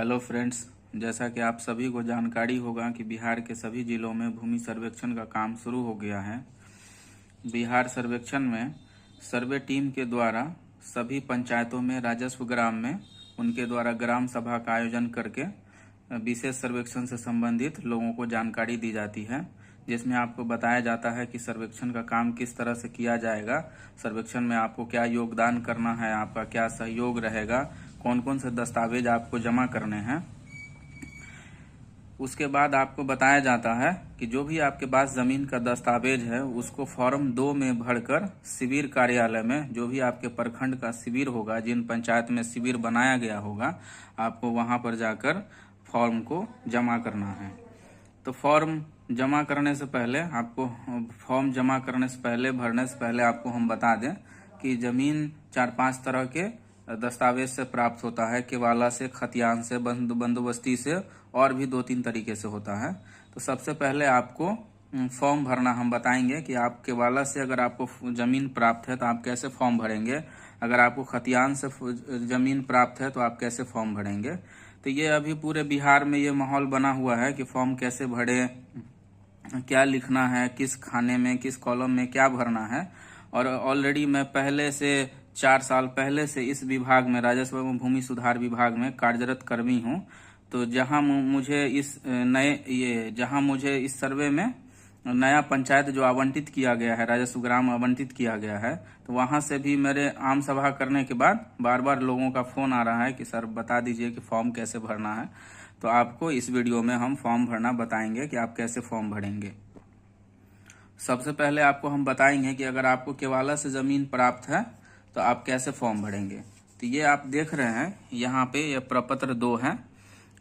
Hello friends, जैसा कि आप सभी को जानकारी होगा कि बिहार के सभी जिलों में भूमि सर्वेक्षण का काम शुरू हो गया है। बिहार सर्वेक्षण में सर्वे टीम के द्वारा सभी पंचायतों में राजस्व ग्राम में उनके द्वारा ग्राम सभा का आयोजन करके विशेष सर्वेक्षण से संबंधित लोगों को जानकारी दी जाती है, जिसमें आपको बताया जाता है कि सर्वेक्षण का काम किस तरह से किया जाएगा, सर्वेक्षण में आपको क्या योगदान करना है, आपका क्या सहयोग रहेगा, कौन कौन से दस्तावेज आपको जमा करने हैं। उसके बाद आपको बताया जाता है कि जो भी आपके पास जमीन का दस्तावेज है उसको फॉर्म 2 में भरकर शिविर कार्यालय में, जो भी आपके प्रखंड का शिविर होगा, जिन पंचायत में शिविर बनाया गया होगा, आपको वहां पर जाकर फॉर्म को जमा करना है। तो फॉर्म जमा करने से पहले भरने से पहले आपको हम बता दें कि जमीन 4-5 तरह के दस्तावेज से प्राप्त होता है। केवाला से, खतियान से, बंदोबस्ती से और भी 2-3 तरीके से होता है। तो सबसे पहले आपको फॉर्म भरना हम बताएंगे कि आप केवाला से अगर आपको जमीन प्राप्त है तो आप कैसे फॉर्म भरेंगे, अगर आपको खतियान से जमीन प्राप्त है तो आप कैसे फॉर्म भरेंगे। तो ये अभी पूरे बिहार में ये माहौल बना हुआ है कि फॉर्म कैसे भरे, क्या लिखना है, किस खाने में, किस कॉलम में क्या भरना है। और ऑलरेडी मैं पहले से 4 साल पहले से इस विभाग में, राजस्व एवं भूमि सुधार विभाग में कार्यरत कर्मी हूं। तो जहां मुझे इस सर्वे में नया पंचायत जो आवंटित किया गया है, राजस्व ग्राम आवंटित किया गया है, तो वहां से भी मेरे आम सभा करने के बाद बार बार लोगों का फोन आ रहा है कि सर बता दीजिए कि फॉर्म कैसे भरना है। तो आपको इस वीडियो में हम फॉर्म भरना बताएंगे कि आप कैसे फॉर्म भरेंगे। सबसे पहले आपको हम बताएंगे कि अगर आपको केवाला से जमीन प्राप्त है तो आप कैसे फॉर्म भरेंगे। तो ये आप देख रहे हैं यहाँ पे, ये प्रपत्र 2 है,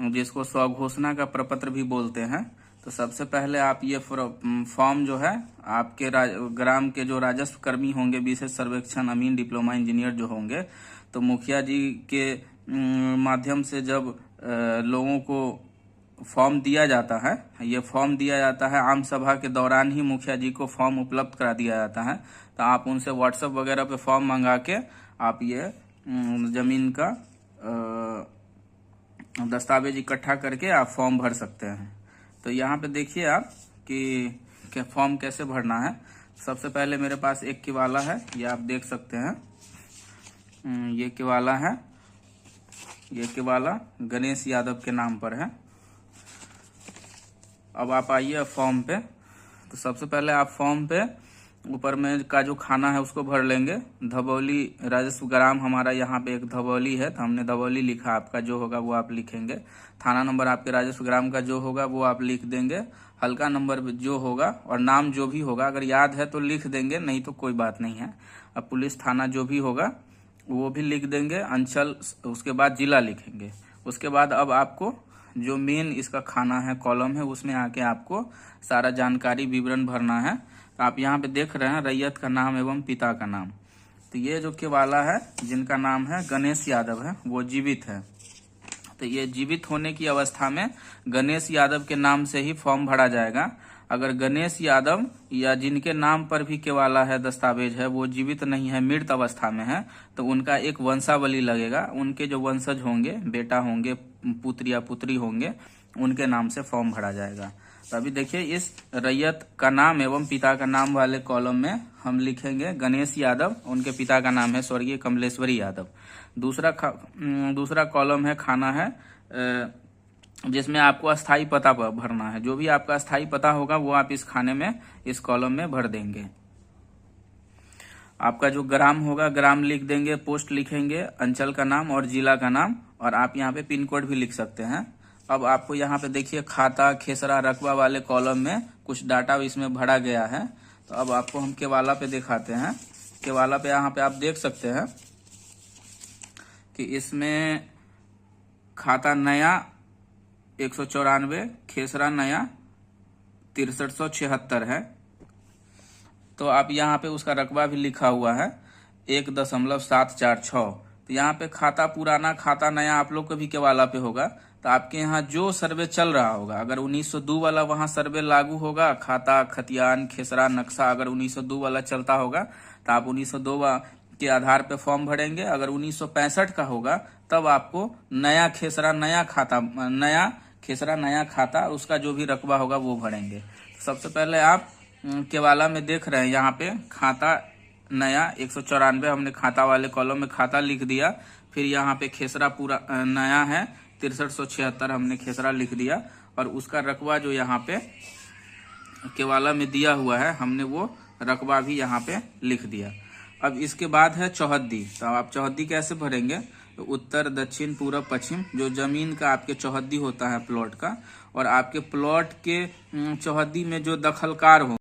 जिसको स्वघोषणा का प्रपत्र भी बोलते हैं। तो सबसे पहले आप ये फॉर्म जो है, आपके ग्राम के जो राजस्व कर्मी होंगे, विशेष सर्वेक्षण अमीन, डिप्लोमा इंजीनियर जो होंगे, तो मुखिया जी के माध्यम से जब लोगों को फॉर्म दिया जाता है, ये फॉर्म दिया जाता है आम सभा के दौरान ही मुखिया जी को फॉर्म उपलब्ध करा दिया जाता है। तो आप उनसे व्हाट्सएप वगैरह पे फॉर्म मंगा के आप ये जमीन का दस्तावेज इकट्ठा करके आप फॉर्म भर सकते हैं। तो यहाँ पे देखिए आप कि फॉर्म कैसे भरना है। सबसे पहले मेरे पास एक केवाला है, ये आप देख सकते हैं, ये केवाला है। ये केवाला गणेश यादव के नाम पर है। अब आप आइए फॉर्म पे। तो सबसे पहले आप फॉर्म पे ऊपर में का जो खाना है उसको भर लेंगे। धबौली राजस्व ग्राम हमारा यहाँ पे एक धबौली है, तो हमने धबौली लिखा। आपका जो होगा वो आप लिखेंगे। थाना नंबर आपके राजस्व ग्राम का जो होगा वो आप लिख देंगे। हल्का नंबर जो होगा और नाम जो भी होगा, अगर याद है तो लिख देंगे, नहीं तो कोई बात नहीं है। अब पुलिस थाना जो भी होगा वो भी लिख देंगे, अंचल, उसके बाद जिला लिखेंगे। उसके बाद अब आपको जो मेन इसका खाना है, कॉलम है, उसमें आके आपको सारा जानकारी विवरण भरना है। तो आप यहाँ पे देख रहे हैं रैयत का नाम एवं पिता का नाम। तो ये जो केवाला है, जिनका नाम है गणेश यादव है, वो जीवित है। तो ये जीवित होने की अवस्था में गणेश यादव के नाम से ही फॉर्म भरा जाएगा। अगर गणेश यादव या जिनके नाम पर भी केवाला है, दस्तावेज है, वो जीवित नहीं है, मृत अवस्था में है, तो उनका एक वंशावली लगेगा। उनके जो वंशज होंगे, बेटा होंगे, पुत्र या पुत्री होंगे, उनके नाम से फॉर्म भरा जाएगा। तो अभी देखिए, इस रैयत का नाम एवं पिता का नाम वाले कॉलम में हम लिखेंगे गणेश यादव, उनके पिता का नाम है स्वर्गीय कमलेश्वरी यादव। दूसरा कॉलम है खाना है, जिसमें आपको अस्थाई पता भरना है। जो भी आपका अस्थाई पता होगा वो आप इस खाने में, इस कॉलम में भर देंगे। आपका जो ग्राम होगा, ग्राम लिख देंगे, पोस्ट लिखेंगे, अंचल का नाम और जिला का नाम, और आप यहाँ पे पिन कोड भी लिख सकते हैं। अब आपको यहाँ पे देखिए खाता, खेसरा, रकबा वाले कॉलम में कुछ डाटा इसमें भरा गया है। तो अब आपको हम केवाला पे दिखाते हैं। केवाला पे यहाँ पे आप देख सकते हैं कि इसमें खाता नया 194, खेसरा नया 6376 है। तो आप यहाँ पे उसका रकबा भी लिखा हुआ है 1.746। तो यहाँ पे खाता पुराना, खाता नया आप लोग को भी केवाला पे होगा। तो आपके यहाँ जो सर्वे चल रहा होगा, अगर 1902 वाला वहाँ सर्वे लागू होगा, खाता, खतियान, खेसरा, नक्शा अगर 1902 वाला चलता होगा, तो आप 1902 के आधार पे फॉर्म भरेंगे। अगर 1965 का होगा तब आपको नया खेसरा नया खाता उसका जो भी रकबा होगा वो भरेंगे। तो सबसे पहले आप केवाला में देख रहे हैं यहाँ पे खाता नया 194 हमने खाता वाले कॉलम में खाता लिख दिया। फिर यहाँ पे खेसरा पूरा नया है 6376 हमने खेसरा लिख दिया और उसका रकबा जो यहाँ पे केवाला में दिया हुआ है हमने वो रकबा भी यहाँ पे लिख दिया। अब इसके बाद है चौहद्दी। तो आप चौहद्दी कैसे भरेंगे? तो उत्तर दक्षिण पूरब पश्चिम जो जमीन का आपके चौहद्दी होता है प्लॉट का, और आपके प्लॉट के चौहद्दी में जो दखलकार हो